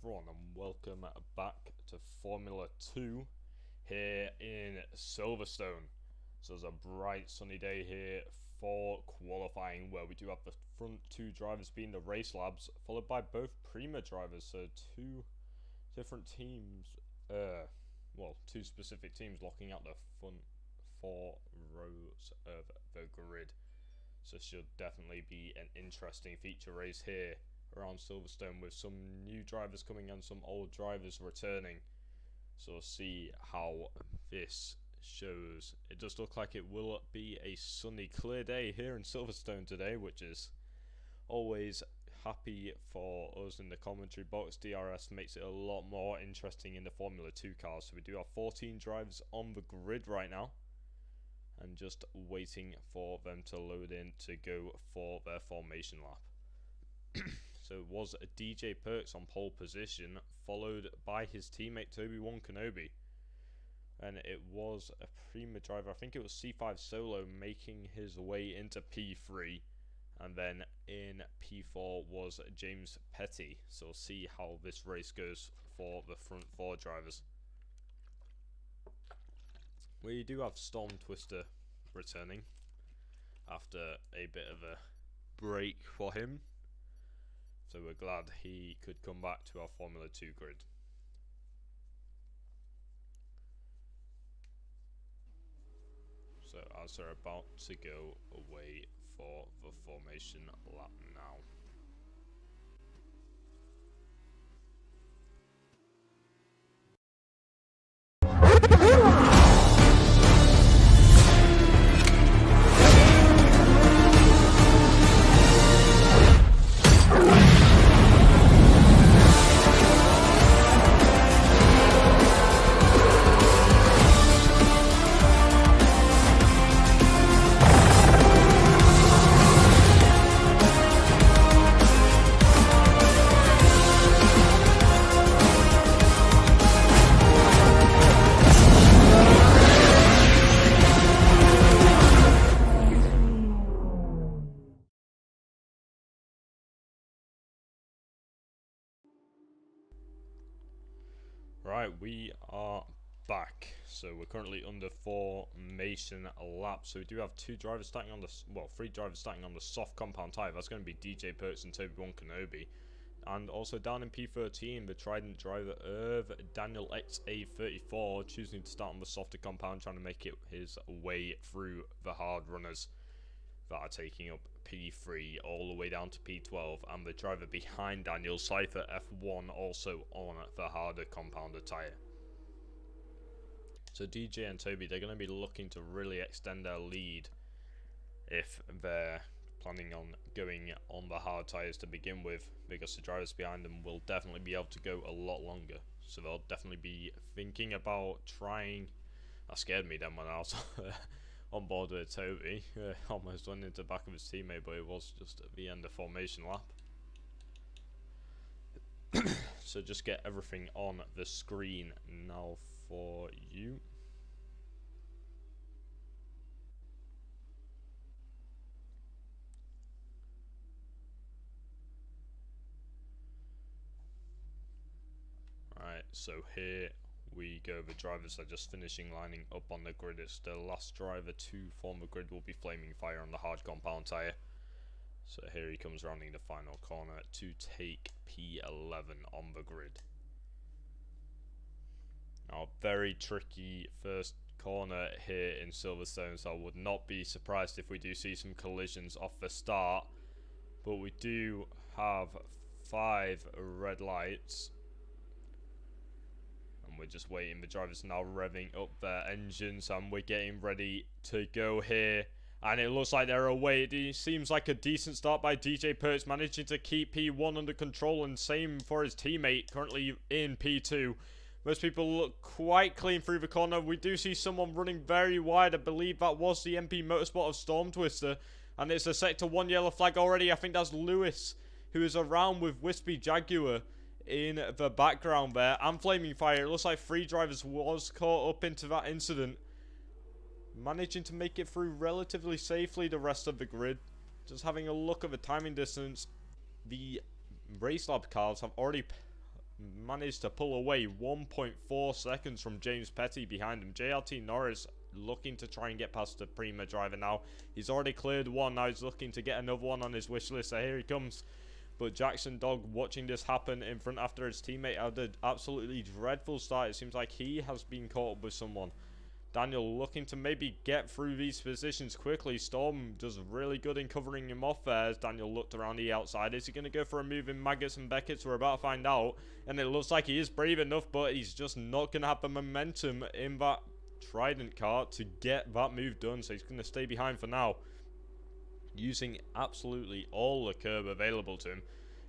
everyone, and welcome back to Formula 2 here in Silverstone. So it's a bright sunny day here for qualifying, where we do have the front two drivers being the race labs, followed by both Prima drivers. So two different teams, two specific teams locking out the front four rows of the grid. So should definitely be an interesting feature race here around Silverstone, with some new drivers coming and some old drivers returning. So we'll see how this shows. It does look like it will be a sunny, clear day here in Silverstone today, which is always happy for us in the commentary box. DRS makes it a lot more interesting in the Formula 2 cars. So we do have 14 drivers on the grid right now, and just waiting for them to load in to go for their formation lap. So it was a DJ Perks on pole position, followed by his teammate Toby Kenobi. And it was a Prima driver, I think it was C5 Solo, making his way into P3. And then in P4 was James Petty. So we'll see how this race goes for the front four drivers. We do have Storm Twister returning after a bit of a break for him. So we're glad he could come back to our Formula 2 grid. So as they're about to go away for the formation lap now. Right, we are back. So we're currently under formation lap. So we do have three drivers starting on the soft compound tyre. That's going to be DJ Perks and Toby Kenobi. And also down in P13, the Trident driver of Daniel XA34, choosing to start on the softer compound, trying to make it his way through the hard runners that are taking up P3 all the way down to P12, and the driver behind Daniel, Cypher F1, also on the harder compounder tyre. So DJ and Toby, they're going to be looking to really extend their lead if they're planning on going on the hard tyres to begin with, because the drivers behind them will definitely be able to go a lot longer. So they'll definitely be thinking about trying. That scared me then when I was on board with Toby. Almost went into the back of his teammate, but it was just at the end of formation lap. So just get everything on the screen now for you. Right, so here we go. The drivers are just finishing lining up on the grid. It's the last driver to form the grid will be Flaming Fire on the hard compound tyre. So here he comes rounding the final corner to take P11 on the grid. Now, very tricky first corner here in Silverstone, so I would not be surprised if we do see some collisions off the start. But we do have 5 red lights. We're just waiting. The drivers now revving up their engines, and we're getting ready to go here. And it looks like they're away. It seems like a decent start by DJ Perks, managing to keep P1 under control, and same for his teammate, currently in P2. Most people look quite clean through the corner. We do see someone running very wide. I believe that was the MP Motorsport of Storm Twister. And it's a sector 1 yellow flag already. I think that's Lewis, who is around with Wispy Jaguar in the background there, and Flaming Fire. It looks like 3 drivers was caught up into that incident, managing to make it through relatively safely the rest of the grid. Just having a look at the timing distance, the race lab cars have already managed to pull away 1.4 seconds from James Petty behind him. JLT Norris looking to try and get past the Prima driver now. He's already cleared one. Now he's looking to get another one on his wish list. So here he comes. But Jackson Dog watching this happen in front after his teammate had an absolutely dreadful start. It seems like he has been caught up with someone. Daniel looking to maybe get through these positions quickly. Storm does really good in covering him off there as Daniel looked around the outside. Is he going to go for a move in Maggots and Beckett's? We're about to find out. And it looks like he is brave enough, but he's just not going to have the momentum in that Trident car to get that move done. So he's going to stay behind for now, using absolutely all the curb available to him.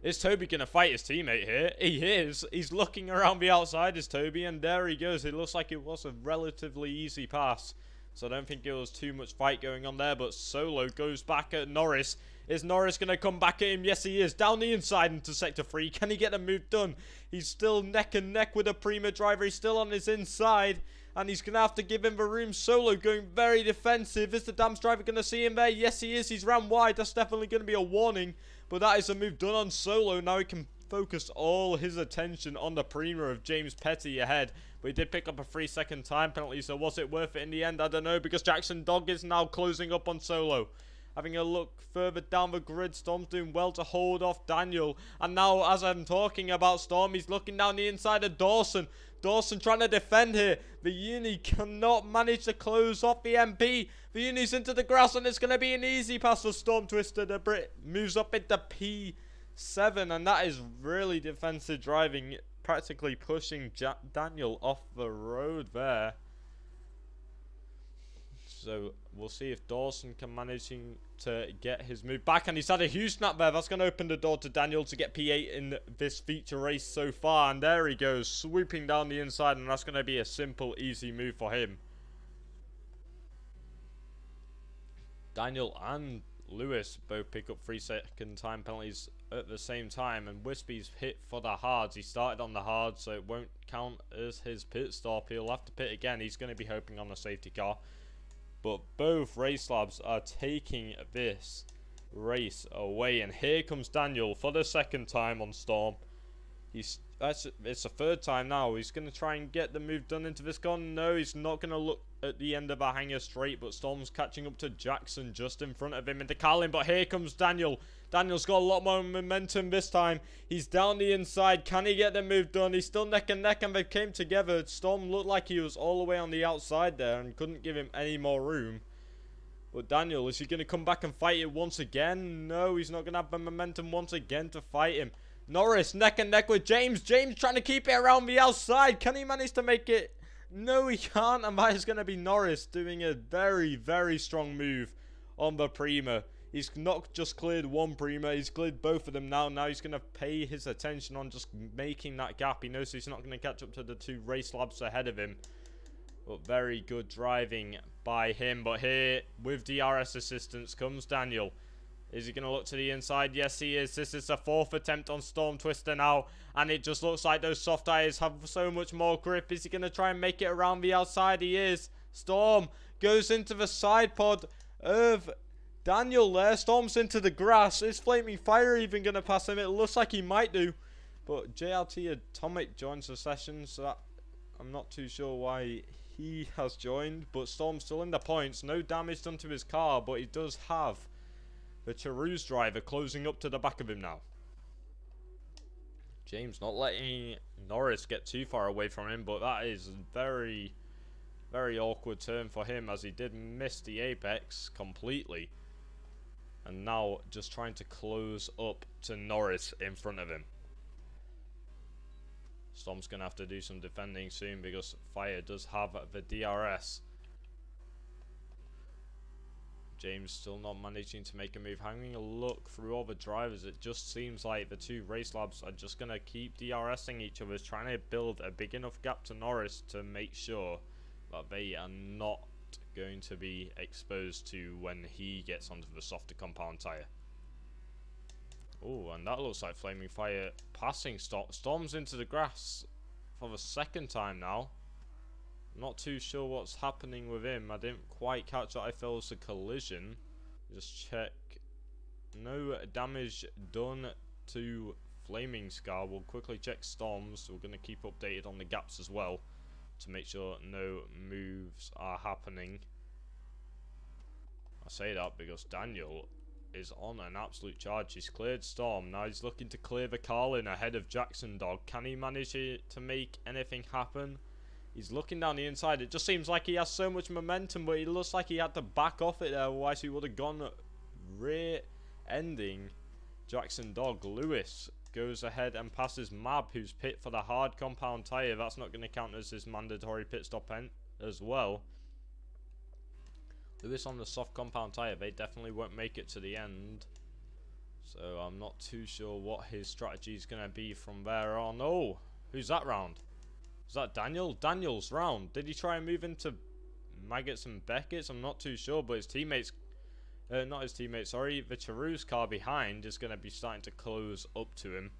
Is Toby going to fight his teammate here? He is. He's looking around the outside as Toby, and there he goes. It looks like it was a relatively easy pass, so I don't think it was too much fight going on there, but Solo goes back at Norris. Is Norris going to come back at him? Yes, he is. Down the inside into Sector 3. Can he get the move done? He's still neck and neck with a Prima driver. He's still on his inside, and he's going to have to give him the room. Solo going very defensive. Is the Dams driver going to see him there? Yes, he is. He's ran wide. That's definitely going to be a warning. But that is a move done on Solo. Now he can focus all his attention on the Prima of James Petty ahead. But he did pick up a 3-second time penalty. So was it worth it in the end? I don't know. Because Jackson Dog is now closing up on Solo. Having a look further down the grid, Storm's doing well to hold off Daniel. And now, as I'm talking about Storm, he's looking down the inside of Dawson. Dawson trying to defend here. The Uni cannot manage to close off the MP. The Uni's into the grass, and it's going to be an easy pass for Storm Twister. The Brit moves up into P7, and that is really defensive driving, practically pushing Daniel off the road there. So we'll see if Dawson can manage to get his move back. And he's had a huge snap there. That's going to open the door to Daniel to get P8 in this feature race so far. And there he goes, swooping down the inside. And that's going to be a simple, easy move for him. Daniel and Lewis both pick up 3-second time penalties at the same time. And Wispy's hit for the hards. He started on the hard, so it won't count as his pit stop. He'll have to pit again. He's going to be hoping on a safety car. But both race labs are taking this race away. And here comes Daniel for the second time on Storm. It's the third time now. He's going to try and get the move done into this car. No, he's not going to look at the end of a hanger straight. But Storm's catching up to Jackson just in front of him into Carlin. But here comes Daniel. Daniel's got a lot more momentum this time. He's down the inside. Can he get the move done? He's still neck and neck, and they came together. Storm looked like he was all the way on the outside there and couldn't give him any more room. But Daniel, is he going to come back and fight it once again? No, he's not going to have the momentum once again to fight him. Norris neck and neck with James. James trying to keep it around the outside. Can he manage to make it? No, he can't. And that is going to be Norris doing a very, very strong move on the Prima. He's not just cleared one Prima, he's cleared both of them now. Now he's going to pay his attention on just making that gap. He knows he's not going to catch up to the two race labs ahead of him. But very good driving by him. But here, with DRS assistance, comes Daniel. Is he going to look to the inside? Yes, he is. This is the fourth attempt on Storm Twister now. And it just looks like those soft tires have so much more grip. Is he going to try and make it around the outside? He is. Storm goes into the side pod of Daniel there. Storms into the grass. Is Flaming Fire even going to pass him? It looks like he might do. But JLT Atomic joins the session. So that, I'm not too sure why he has joined. But Storm's still in the points. No damage done to his car. But he does have the Charouz driver closing up to the back of him now. James not letting Norris get too far away from him, but that is very, very awkward turn for him as he did miss the apex completely. And now just trying to close up to Norris in front of him. Storm's going to have to do some defending soon because Fire does have the DRS. James still not managing to make a move. Having a look through all the drivers, it just seems like the two race labs are just going to keep DRSing each other, trying to build a big enough gap to Norris to make sure that they are not going to be exposed to when he gets onto the softer compound tyre. Oh, and that looks like Flaming Fire passing Storms into the grass for the second time now. Not too sure what's happening with him. I didn't quite catch that. I felt it was a collision. Just check. No damage done to Flaming Scar. We'll quickly check Storms, so we're going to keep updated on the gaps as well to make sure no moves are happening. I say that because Daniel is on an absolute charge. He's cleared Storm. Now he's looking to clear the Carlin ahead of Jackson Dog. Can he manage to make anything happen? He's looking down the inside. It just seems like he has so much momentum, but he looks like he had to back off it there, otherwise he would have gone rear-ending Jackson Dog. Lewis goes ahead and passes Mab, who's pit for the hard compound tyre. That's not going to count as his mandatory pit stop as well. Lewis on the soft compound tyre, they definitely won't make it to the end. So I'm not too sure what his strategy is going to be from there on. Oh, who's that round? Was that Daniel? Daniel's round. Did he try and move into Maggots and Beckett's? I'm not too sure, but his teammates, not his teammates, sorry, the Charouz car behind is going to be starting to close up to him.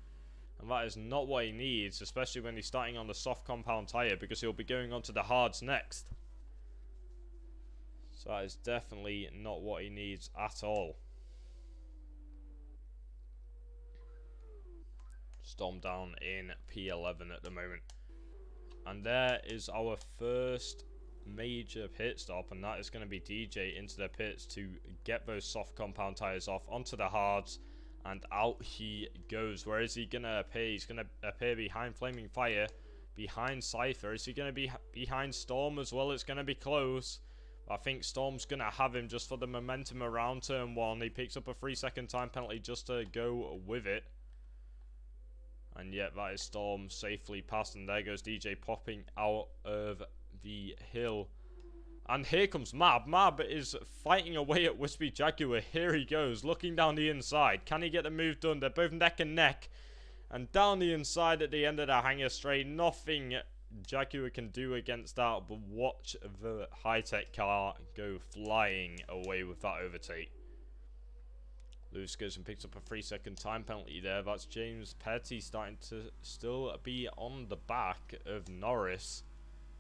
And that is not what he needs, especially when he's starting on the soft compound tyre, because he'll be going on to the hards next. So that is definitely not what he needs at all. Storm down in P11 at the moment. And there is our first major pit stop, and that is going to be DJ into the pits to get those soft compound tyres off onto the hards, and out he goes. Where is he going to appear? He's going to appear behind Flaming Fire, behind Cypher. Is he going to be behind Storm as well? It's going to be close. I think Storm's going to have him just for the momentum around turn 1. He picks up a 3-second time penalty just to go with it. And yet that is Storm safely passed, and there goes DJ popping out of the hill. And here comes Mab. Mab is fighting away at Wispy Jaguar. Here he goes, looking down the inside. Can he get the move done? They're both neck and neck. And down the inside at the end of the hangar straight, nothing Jaguar can do against that, but watch the high-tech car go flying away with that overtake. Lewis goes and picks up a 3-second time penalty there. That's James Petty starting to still be on the back of Norris,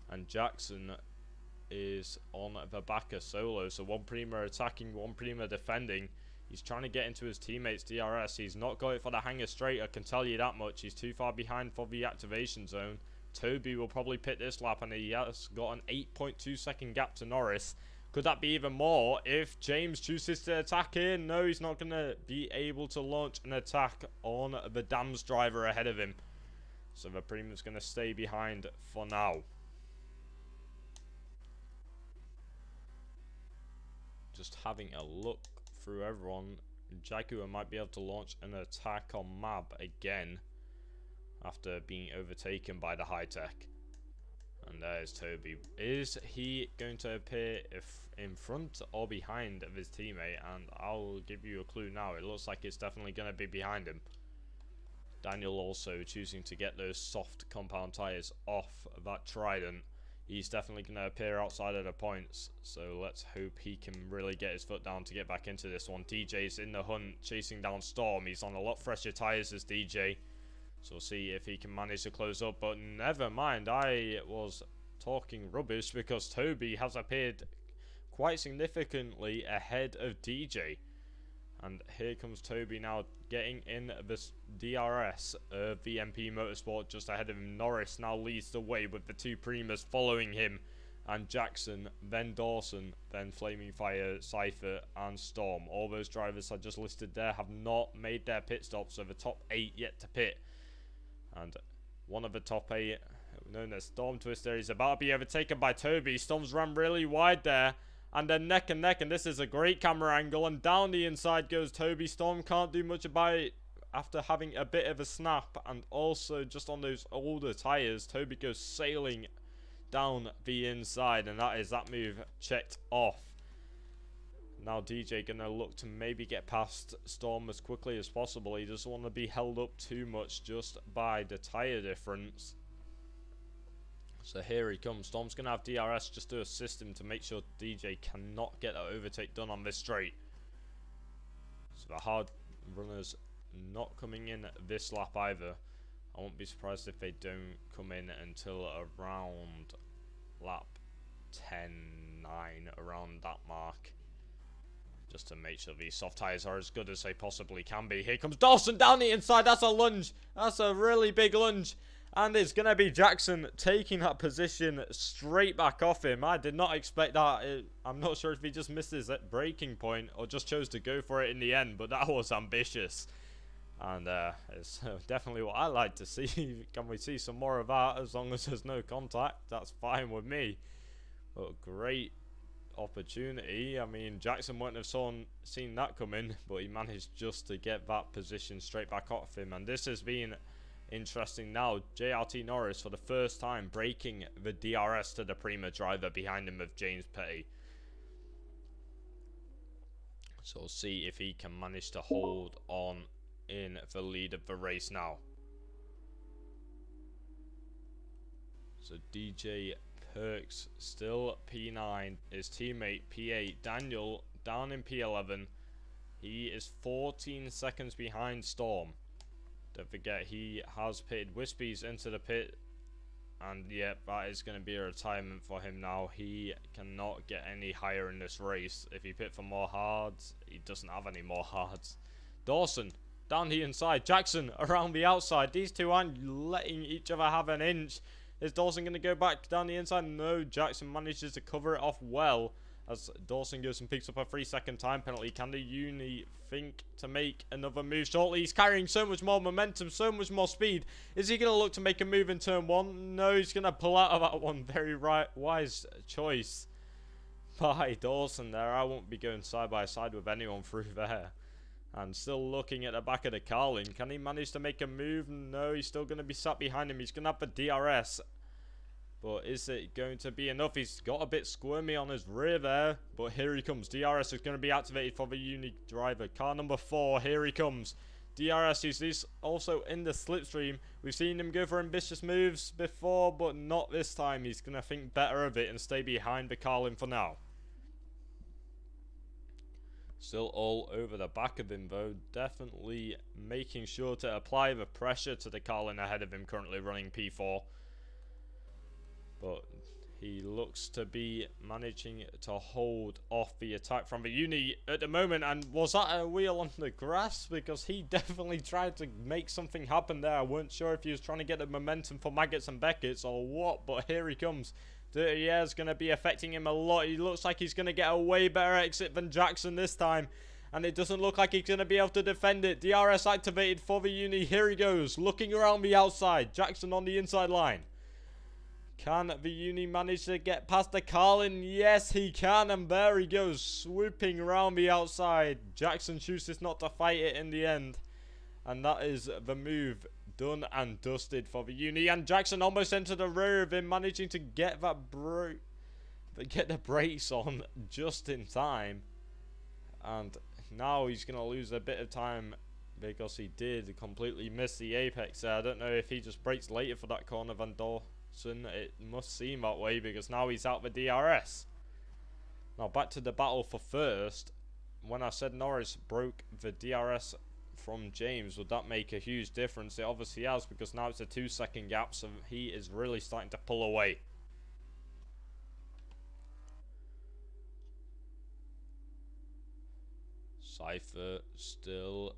and Jackson is on the back of Solo. So one Prima attacking, one Prima defending. He's trying to get into his teammates' DRS. He's not got it for the hangar straight, I can tell you that much. He's too far behind for the activation zone. Toby will probably pit this lap, and he has got an 8.2 second gap to Norris. Could that be even more if James chooses to attack here? No, he's not going to be able to launch an attack on the Dams driver ahead of him. So the Prima's going to stay behind for now. Just having a look through everyone. Jaguar might be able to launch an attack on Mab again after being overtaken by the high-tech. And there's Toby. Is he going to appear in front or behind of his teammate? And I'll give you a clue now. It looks like it's definitely going to be behind him. Daniel also choosing to get those soft compound tyres off that Trident. He's definitely going to appear outside of the points. So let's hope he can really get his foot down to get back into this one. DJ's in the hunt, chasing down Storm. He's on a lot fresher tyres as DJ. So we'll see if he can manage to close up. But never mind, I was talking rubbish because Toby has appeared quite significantly ahead of DJ. And here comes Toby now getting in this DRS of VMP Motorsport just ahead of him. Norris now leads the way with the two Primas following him. And Jackson, then Dawson, then Flaming Fire, Cypher and Storm. All those drivers I just listed there have not made their pit stops, so the top 8 yet to pit. And one of the top 8, known as Storm Twister, is about to be overtaken by Toby. Storm's ran really wide there, and they're neck and neck, and this is a great camera angle, and down the inside goes Toby. Storm can't do much about it after having a bit of a snap, and also just on those older tyres, Toby goes sailing down the inside, and that is that move checked off. Now DJ gonna look to maybe get past Storm as quickly as possible. He doesn't want to be held up too much just by the tyre difference. So here he comes. Storm's gonna have DRS just to assist him to make sure DJ cannot get that overtake done on this straight. So the hard runners not coming in this lap either. I won't be surprised if they don't come in until around lap 10-9, around that mark. just to make sure these soft tyres are as good as they possibly can be. Here comes Dawson down the inside. That's a lunge. That's a really big lunge. And it's going to be Jackson taking that position straight back off him. I did not expect that. I'm not sure if he just missed his braking point or just chose to go for it in the end, but that was ambitious. And it's definitely what I like to see. Can we see some more of that? As long as there's no contact, that's fine with me. But great opportunity. I mean, Jackson wouldn't have seen that coming, but he managed just to get that position straight back off him. And this has been interesting now. JRT Norris for the first time breaking the DRS to the Prima driver behind him of James Petty. So we'll see if he can manage to hold on in the lead of the race now. So DJ Perks still P9, his teammate P8 Daniel down in P11. He is 14 seconds behind Storm. Don't forget he has pitted Wispies into the pit, and yep, that is going to be a retirement for him now. He cannot get any higher in this race. If he pit for more hards, he doesn't have any more hards. Dawson down the inside, Jackson around the outside. These two aren't letting each other have an inch. Is Dawson going to go back down the inside? No, Jackson manages to cover it off well as Dawson goes and picks up a 3-second time penalty. Can the Uni think to make another move shortly? He's carrying so much more momentum, so much more speed. Is he going to look to make a move in turn one? No, he's going to pull out of that one. Very wise choice by Dawson there. I won't be going side by side with anyone through there. And still looking at the back of the Carlin. Can he manage to make a move? No, he's still going to be sat behind him. He's going to have the DRS. But is it going to be enough? He's got a bit squirmy on his rear there. But here he comes. DRS is going to be activated for the unique driver. Car number 4. Here he comes. DRS is also in the slipstream. We've seen him go for ambitious moves before, but not this time. He's going to think better of it and stay behind the Carlin for now. Still all over the back of him though, definitely making sure to apply the pressure to the Carlin ahead of him, currently running P4. But he looks to be managing to hold off the attack from the Uni at the moment. And was that a wheel on the grass? Because he definitely tried to make something happen there. I weren't sure if he was trying to get the momentum for Maggots and Beckett's or what, but here he comes. Dirty Air is going to be affecting him a lot. He looks like he's going to get a way better exit than Jackson this time. And it doesn't look like he's going to be able to defend it. DRS activated for the Uni. Here he goes, looking around the outside. Jackson on the inside line. Can the Uni manage to get past the Carlin? Yes, he can. And there he goes, swooping around the outside. Jackson chooses not to fight it in the end. And that is the move done and dusted for the Uni. And Jackson almost entered the rear of him, managing to get that get the brakes on just in time. And now he's going to lose a bit of time because he did completely miss the apex there. I don't know if he just brakes later for that corner Van Dawson. It must seem that way because now he's out the DRS. Now back to the battle for first. When I said Norris broke the DRS from James, would that make a huge difference? It obviously has, because now it's a 2-second gap, so he is really starting to pull away. Cypher still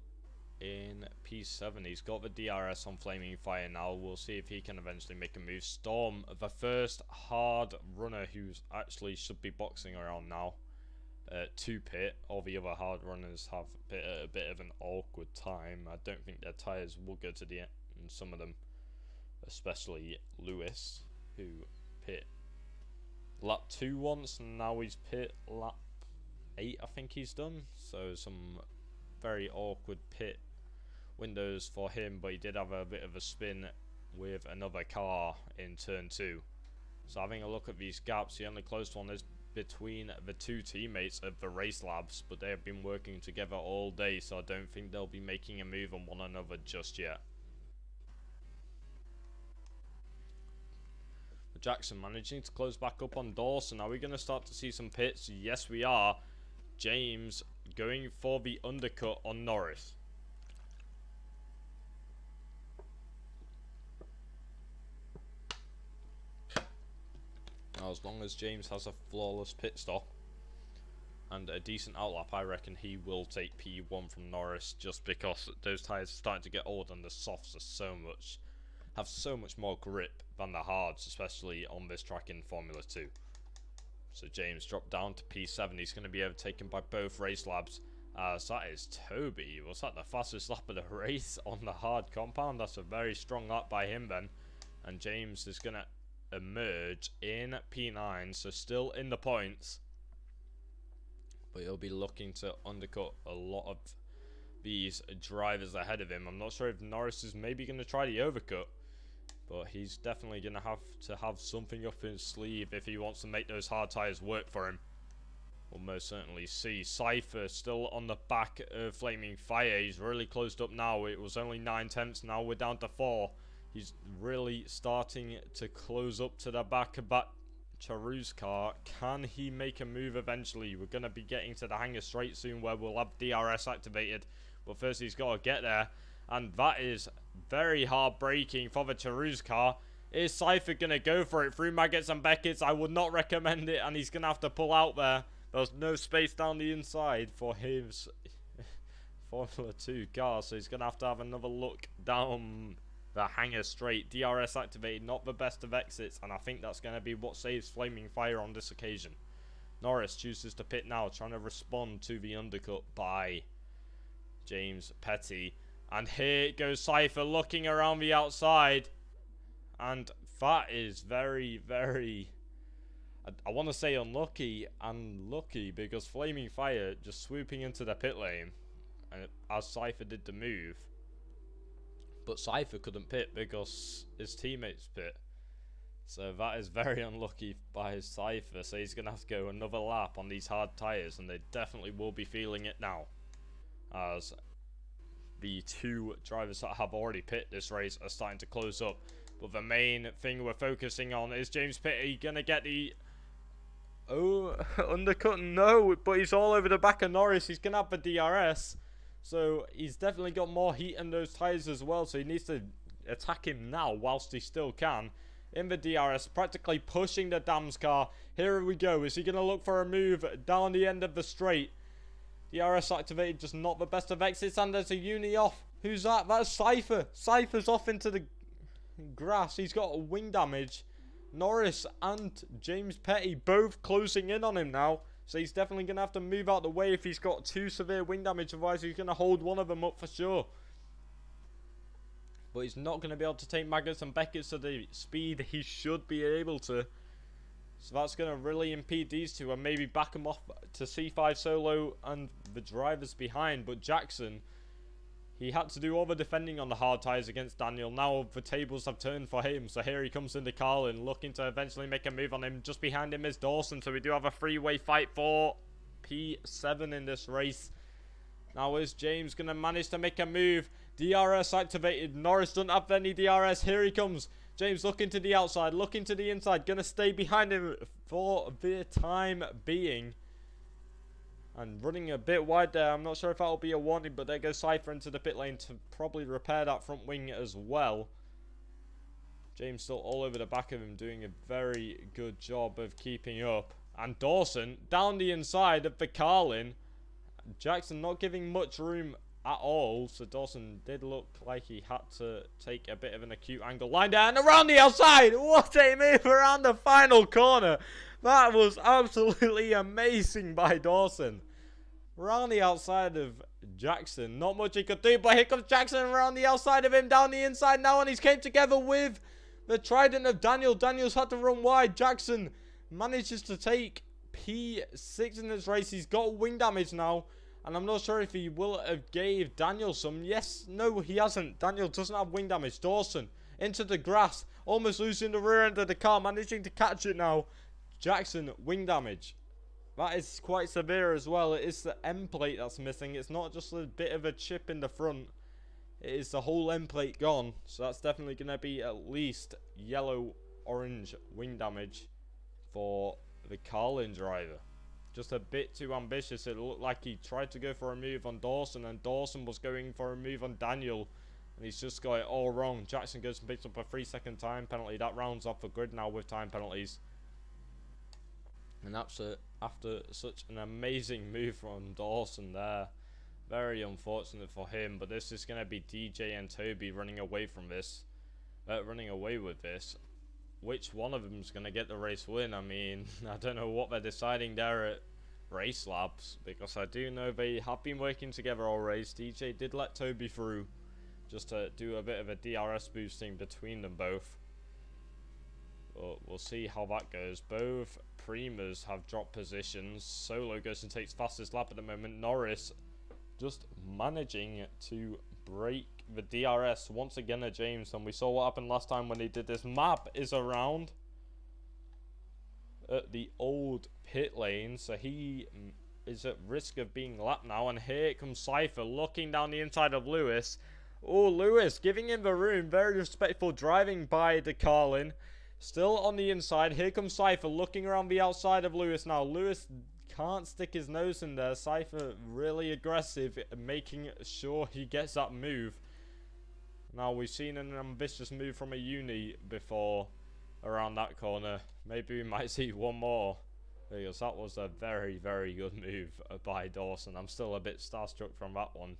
in P7. He's got the DRS on Flaming Fire now. We'll see if he can eventually make a move. Storm, the first hard runner who's actually should be boxing around now. To pit. All the other hard runners have a bit of an awkward time. I don't think their tyres will go to the end, and some of them, especially Lewis, who pit lap 2 once, and now he's pit lap 8, I think he's done. So some very awkward pit windows for him, but he did have a bit of a spin with another car in turn 2. So having a look at these gaps, the only close one is between the two teammates of the race labs, but they have been working together all day, so I don't think they'll be making a move on one another just yet. But Jackson managing to close back up on Dawson. Are we going to start to see some pits? Yes, we are. James going for the undercut on Norris. Now, as long as James has a flawless pit stop, and a decent outlap, I reckon he will take P1 from Norris, just because those tyres are starting to get old and the softs are have so much more grip than the hards, especially on this track in Formula 2. So James dropped down to P7. He's going to be overtaken by both race labs. So that is Toby. Was that the fastest lap of the race on the hard compound? That's a very strong lap by him then. And James is going to emerge in P9, so still in the points. But he'll be looking to undercut a lot of these drivers ahead of him. I'm not sure if Norris is maybe going to try the overcut, but he's definitely going to have something up his sleeve if he wants to make those hard tyres work for him. We'll most certainly see. Cypher still on the back of Flaming Fire. He's really closed up now. It was only 9/10. Now we're down to 4. He's really starting to close up to the back of that Charu's car. Can he make a move eventually? We're going to be getting to the hangar straight soon where we'll have DRS activated. But first he's got to get there. And that is very hard braking for the Charu's car. Is Cypher going to go for it through Maggots and Beckett's? I would not recommend it, and he's going to have to pull out there. There's no space down the inside for his Formula 2 car, so he's going to have another look down the hangar straight. DRS activated, not the best of exits, and I think that's going to be what saves Flaming Fire on this occasion. Norris chooses to pit now, trying to respond to the undercut by James Petty. And here goes Cypher looking around the outside. And that is very, very, I want to say unlucky and lucky, because Flaming Fire just swooping into the pit lane, and as Cypher did the move. But Cypher couldn't pit because his teammates pit. So that is very unlucky by his Cypher. So he's going to have to go another lap on these hard tyres, and they definitely will be feeling it now, as the two drivers that have already pit this race are starting to close up. But the main thing we're focusing on is James Petty going to get the undercut. No, but he's all over the back of Norris. He's going to have the DRS. So he's definitely got more heat in those tyres as well. So he needs to attack him now whilst he still can. In the DRS, practically pushing the Dams car. Here we go. Is he going to look for a move down the end of the straight? DRS activated, just not the best of exits. And there's a uni off. Who's that? That's Cypher. Cypher's off into the grass. He's got wing damage. Norris and James Petty both closing in on him now. So he's definitely going to have to move out the way if he's got too severe wing damage. Otherwise, he's going to hold one of them up for sure. But he's not going to be able to take Maggots and Beckett's to the speed he should be able to. So that's going to really impede these two and maybe back them off to C5 solo and the drivers behind. But Jackson, he had to do all the defending on the hard tyres against Daniel. Now the tables have turned for him. So here he comes into Carlin, looking to eventually make a move on him. Just behind him is Dawson. So we do have a three-way fight for P7 in this race. Now is James going to manage to make a move? DRS activated. Norris doesn't have any DRS. Here he comes. James looking to the outside, looking to the inside. Going to stay behind him for the time being. And running a bit wide there. I'm not sure if that'll be a warning, but there goes Cypher into the pit lane to probably repair that front wing as well. James still all over the back of him, doing a very good job of keeping up. And Dawson down the inside of the Carlin. Jackson not giving much room at all. So Dawson did look like he had to take a bit of an acute angle line down around the outside. What a move around the final corner. That was absolutely amazing by Dawson. Around the outside of Jackson. Not much he could do, but here comes Jackson around the outside of him, down the inside now, and he's came together with the trident of Daniel. Daniel's had to run wide. Jackson manages to take P6 in this race. He's got wing damage now, and I'm not sure if he will have gave Daniel some. Yes, no, he hasn't. Daniel doesn't have wing damage. Dawson into the grass, almost losing the rear end of the car, managing to catch it now. Jackson, wing damage. That is quite severe as well. It is the end plate that's missing. It's not just a bit of a chip in the front. It is the whole end plate gone. So that's definitely going to be at least yellow-orange wing damage for the Carlin driver. Just a bit too ambitious. It looked like he tried to go for a move on Dawson, and Dawson was going for a move on Daniel. And he's just got it all wrong. Jackson goes and picks up a 3-second time penalty. That rounds off the grid now with time penalties. And that's a after such an amazing move from Dawson there. Very unfortunate for him, but this is going to be DJ and Toby running away from this. Running away with this. Which one of them is going to get the race win? I mean, I don't know what they're deciding there at Race Labs, because I do know they have been working together all race. DJ did let Toby through just to do a bit of a DRS boosting between them both. But we'll see how that goes. Both Primas have dropped positions. Solo goes and takes fastest lap at the moment. Norris just managing to break the DRS once again at James, and we saw what happened last time when he did this. Map is around at the old pit lane, so he is at risk of being lapped now, and here comes Cypher looking down the inside of Lewis. Oh, Lewis giving him the room. Very respectful driving by De Carlin. Still on the inside. Here comes Cypher looking around the outside of Lewis now. Lewis can't stick his nose in there. Cypher really aggressive, making sure he gets that move. Now, we've seen an ambitious move from a Uni before around that corner. Maybe we might see one more, because that was a very, very good move by Dawson. I'm still a bit starstruck from that one.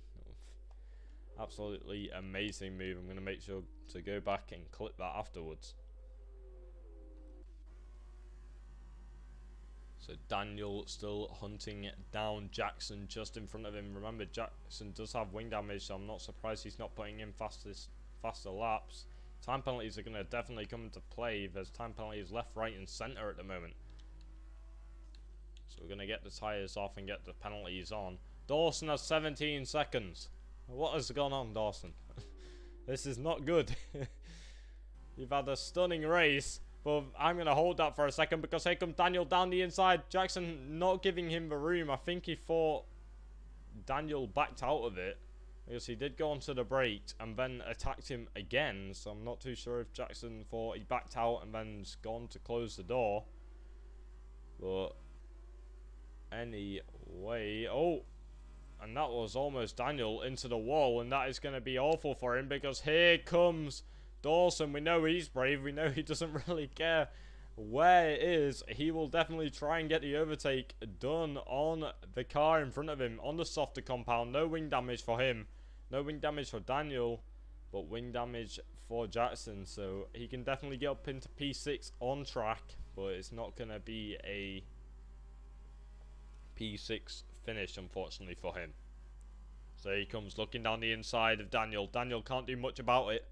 Absolutely amazing move. I'm going to make sure to go back and clip that afterwards. So Daniel still hunting down Jackson just in front of him. Remember, Jackson does have wing damage, so I'm not surprised he's not putting in faster laps. Time penalties are going to definitely come into play. There's time penalties left, right and centre at the moment. So we're going to get the tyres off and get the penalties on. Dawson has 17 seconds. What has gone on, Dawson? This is not good. You've had a stunning race. But I'm going to hold that for a second, because here comes Daniel down the inside. Jackson not giving him the room. I think he thought Daniel backed out of it, because he did go onto the brake and then attacked him again. So I'm not too sure if Jackson thought he backed out and then's gone to close the door. But anyway, oh, and that was almost Daniel into the wall, and that is going to be awful for him, because here comes Dawson. We know he's brave. We know he doesn't really care where it is. He will definitely try and get the overtake done on the car in front of him on the softer compound. No wing damage for him. No wing damage for Daniel, but wing damage for Jackson. So he can definitely get up into P6 on track, but it's not going to be a P6 finish, unfortunately, for him. So he comes looking down the inside of Daniel. Daniel can't do much about it.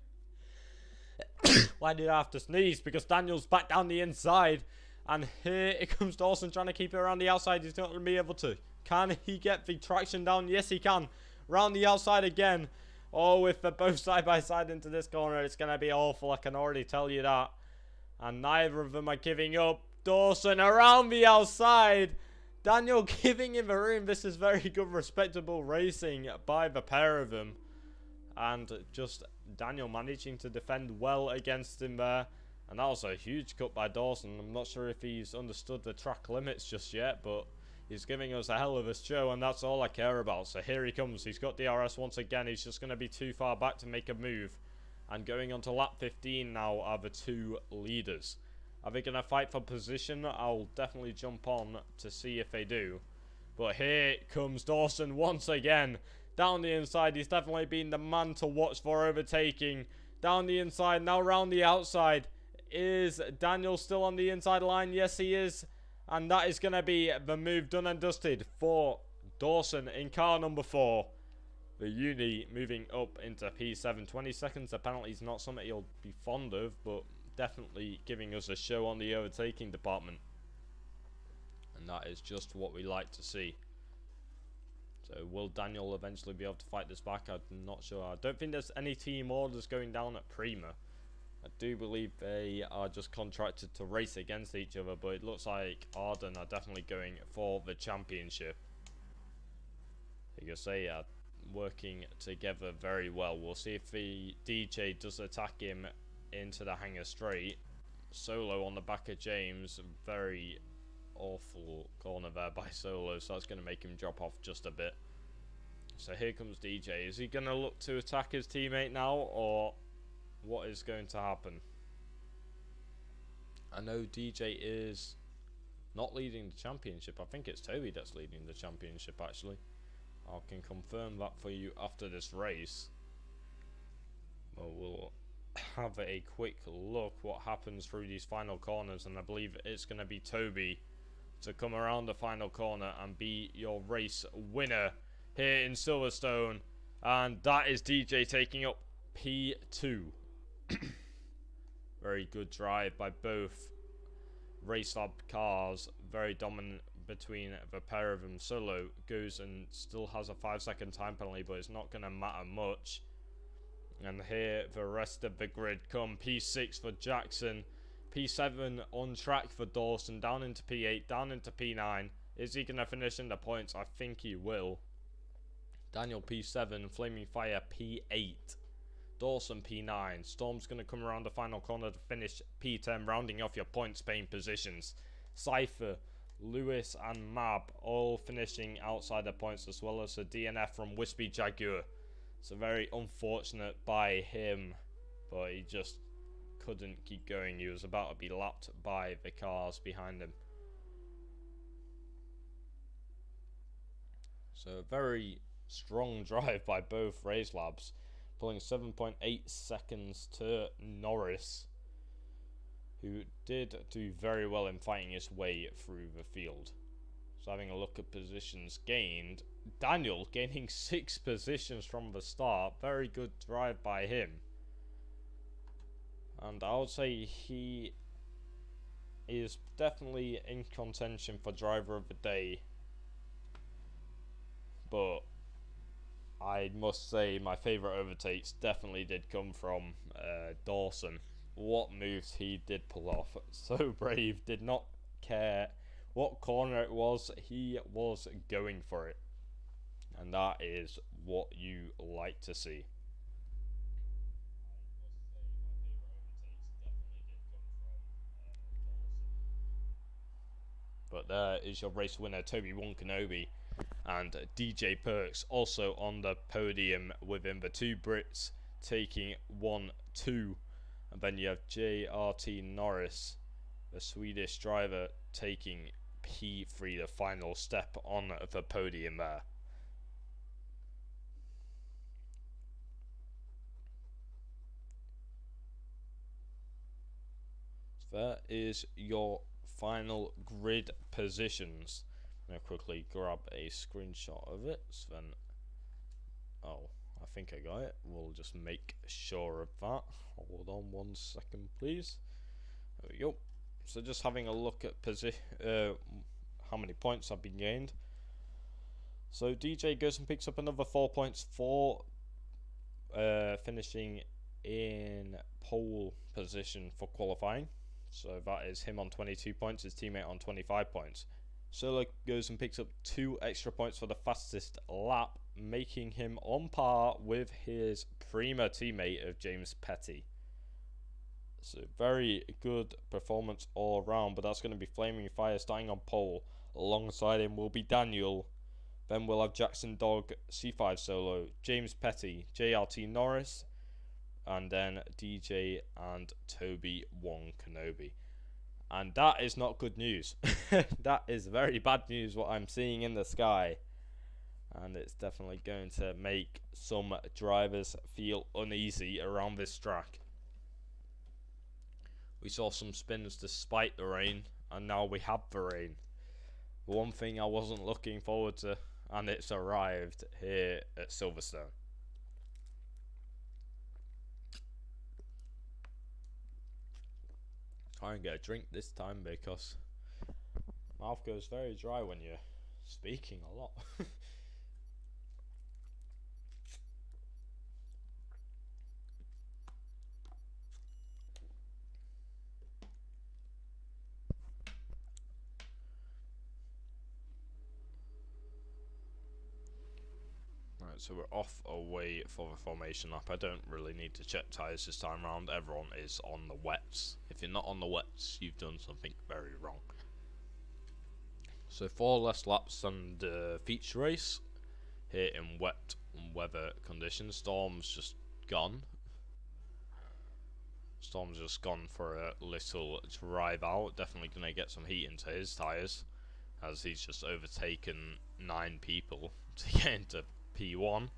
Why did I have to sneeze? Because Daniel's back down the inside. And here it comes Dawson trying to keep it around the outside. He's not going to be able to. Can he get the traction down? Yes, he can. Round the outside again. Oh, if they're both side by side into this corner, it's going to be awful. I can already tell you that. And neither of them are giving up. Dawson around the outside. Daniel giving him a room. This is very good, respectable racing by the pair of them. And just Daniel managing to defend well against him there. And that was a huge cut by Dawson. I'm not sure if he's understood the track limits just yet, but he's giving us a hell of a show, and that's all I care about. So here he comes. He's got DRS once again. He's just going to be too far back to make a move. And going on to lap 15 now are the two leaders. Are they going to fight for position? I'll definitely jump on to see if they do. But here comes Dawson once again. Down the inside, he's definitely been the man to watch for overtaking. Down the inside, now round the outside. Is Daniel still on the inside line? Yes, he is. And that is going to be the move done and dusted for Dawson in car number 4. The Uni moving up into P7. 20 seconds, the penalty is not something he'll be fond of, but definitely giving us a show on the overtaking department. And that is just what we like to see. So will Daniel eventually be able to fight this back? I'm not sure. I don't think there's any team orders going down at Prima. I do believe they are just contracted to race against each other, but it looks like Arden are definitely going for the championship. Because they are working together very well. We'll see if the DJ does attack him into the hangar straight. Solo on the back of James. Very awful corner there by Solo, so that's going to make him drop off just a bit. So here comes DJ. Is he going to look to attack his teammate now, or what is going to happen? I know DJ is not leading the championship. I think it's Toby that's leading the championship, actually. I can confirm that for you after this race. But we'll have a quick look what happens through these final corners, and I believe it's going to be Toby to come around the final corner and be your race winner here in Silverstone. And that is DJ taking up P2. Very good drive by both Race Lab cars, very dominant between the pair of them. Solo goes and still has a 5-second time penalty, but it's not going to matter much. And here the rest of the grid come. P6 for Jackson, P7 on track for Dawson, down into P8, down into P9. Is he going to finish in the points? I think he will. Daniel P7, Flaming Fire P8, Dawson P9. Storm's going to come around the final corner to finish P10, rounding off your points paying positions. Cypher, Lewis and Mab all finishing outside the points, as well as a DNF from Wispy Jaguar. So very unfortunate by him, but he just couldn't keep going. He was about to be lapped by the cars behind him. So a very strong drive by both race labs, pulling 7.8 seconds to Norris, who did do very well in fighting his way through the field. So having a look at positions gained, Daniel gaining 6 positions from the start. Very good drive by him. And I would say he is definitely in contention for driver of the day. But I must say my favourite overtakes definitely did come from Dawson. What moves he did pull off. So brave, did not care what corner it was, he was going for it. And that is what you like to see. But there is your race winner, Toby Kenobi, and DJ Perks also on the podium within the 2 Brits, taking 1-2. And then you have JRT Norris, the Swedish driver, taking P3, the final step on the podium there. So that is your final grid positions. I'm going to quickly grab a screenshot of it. So then, oh, I think I got it. We'll just make sure of that. Hold on 1 second, please. There we go. So just having a look at how many points have been gained. So DJ goes and picks up another 4 points for finishing in pole position for qualifying. So that is him on 22 points, his teammate on 25 points. Solo goes and picks up 2 extra points for the fastest lap, making him on par with his Prima teammate of James Petty. So very good performance all around, but that's going to be Flaming Fire starting on pole. Alongside him will be Daniel. Then we'll have Jackson Dog, C5 Solo, James Petty, JRT Norris, and then DJ and Toby Kenobi. And that is not good news. That is very bad news, what I'm seeing in the sky. And it's definitely going to make some drivers feel uneasy around this track. We saw some spins despite the rain, and now we have the rain. The one thing I wasn't looking forward to, and it's arrived here at Silverstone. Try and get a drink this time because mouth goes very dry when you're speaking a lot. Right, so we're off away for the formation lap. I don't really need to check tyres this time around. Everyone is on the wets. If you're not on the wets, you've done something very wrong. So 4 less laps than the feature race here in wet weather conditions. Storm's just gone. Storm's just gone for a little drive out. Definitely going to get some heat into his tyres, as he's just overtaken 9 people to get into P1.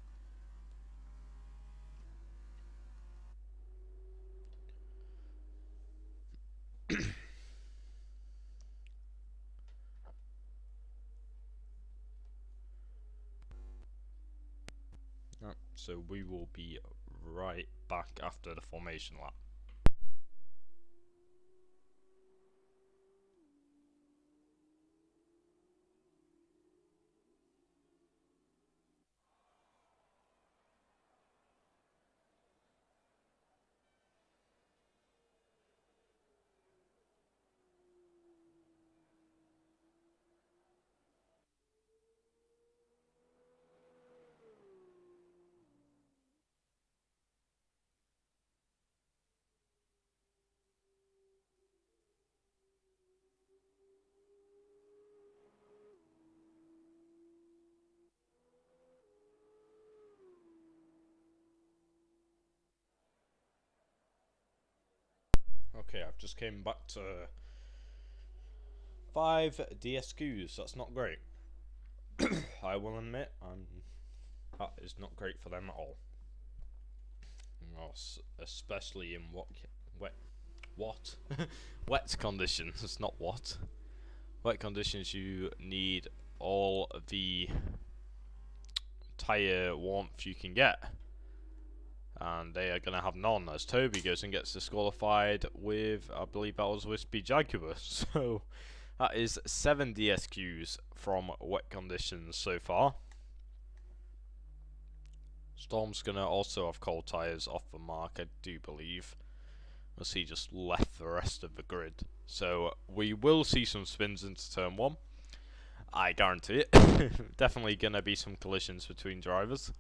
So we will be right back after the formation lap. Okay, I've just came back to 5 DSQs. That's not great. I will admit, that is not great for them at all. Especially in wet conditions. Not what. Wet conditions, you need all the tyre warmth you can get. And they are going to have none, as Toby goes and gets disqualified with, I believe that was Wispy Jaguar. So that is 7 DSQs from wet conditions so far. Storm's going to also have cold tyres off the mark, I do believe, as he just left the rest of the grid. So we will see some spins into turn 1. I guarantee it. Definitely going to be some collisions between drivers.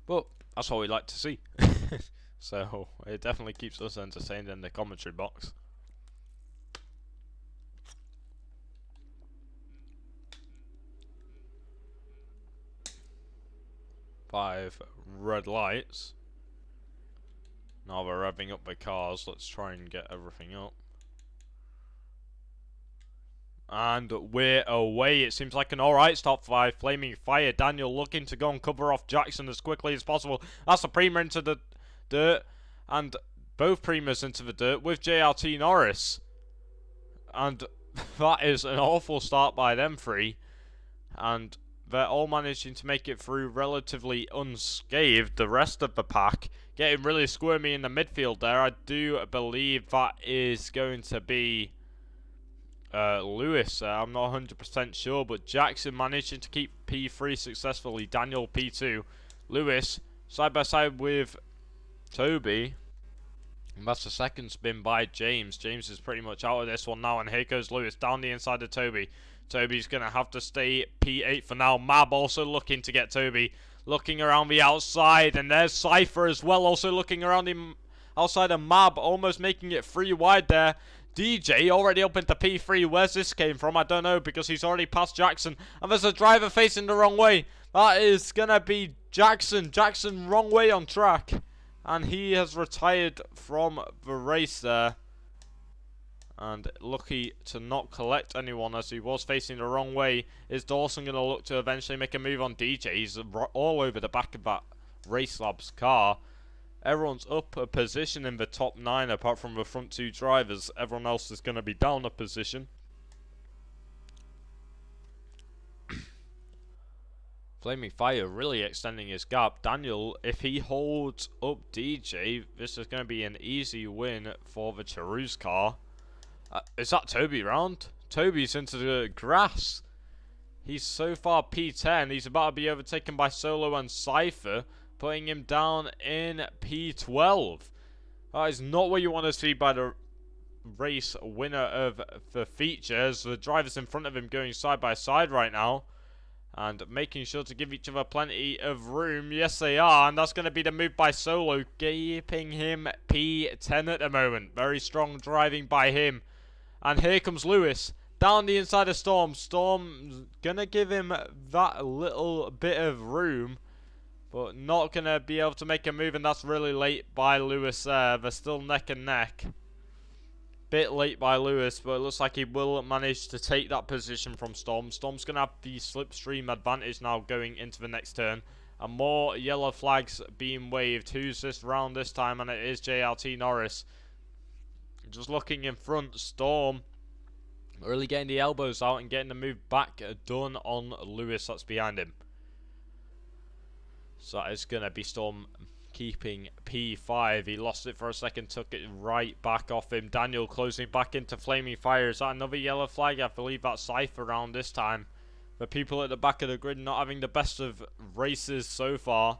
But that's what we like to see. So it definitely keeps us entertained in the commentary box. Five red lights. Now we're revving up the cars. Let's try and get everything up. And we're away. It seems like an alright stop by Flaming Fire. Daniel looking to go and cover off Jackson as quickly as possible. That's a Prima into the dirt. And both Primas into the dirt with JRT Norris. And that is an awful start by them three. And they're all managing to make it through relatively unscathed. The rest of the pack getting really squirmy in the midfield there. I do believe that is going to be Lewis. I'm not 100% sure, but Jackson managing to keep P3 successfully. Daniel P2. Lewis side by side with Toby. And that's the second spin by James. James is pretty much out of this one now, and here goes Lewis down the inside of Toby. Toby's going to have to stay P8 for now. Mab also looking to get Toby. Looking around the outside, and there's Cypher as well, also looking around him outside of Mab, almost making it 3 wide there. DJ already up into P3. Where's this came from? I don't know, because he's already passed Jackson. And there's a driver facing the wrong way. That is going to be Jackson. Jackson wrong way on track. And he has retired from the race there. And lucky to not collect anyone, as he was facing the wrong way. Is Dawson going to look to eventually make a move on DJ? He's all over the back of that Race Labs car. Everyone's up a position in the top 9 apart from the front 2 drivers. Everyone else is going to be down a position. Flaming Fire really extending his gap. Daniel, if he holds up DJ, this is going to be an easy win for the Charouz car. Is that Toby round? Toby's into the grass. He's so far P10. He's about to be overtaken by Solo and Cypher, putting him down in P12. That is not what you want to see by the race winner of the features. The drivers in front of him going side by side right now, and making sure to give each other plenty of room. Yes, they are, and that's going to be the move by Solo, keeping him P10 at the moment. Very strong driving by him. And here comes Lewis. down the inside of Storm. Storm's gonna give him that little bit of room, but not gonna be able to make a move, and that's really late by Lewis there. They're still neck and neck. Bit late by Lewis, but it looks like he will manage to take that position from Storm. Storm's gonna have the slipstream advantage now going into the next turn. And more yellow flags being waved. Who's this round this time? And it is JLT Norris. Just looking in front, Storm really getting the elbows out and getting the move back done on Lewis that's behind him. So that is going to be Storm keeping P5. He lost it for a second, took it right back off him. Daniel closing back into Flaming Fire. Is that another yellow flag? I believe that's Cypher round this time. The people at the back of the grid not having the best of races so far.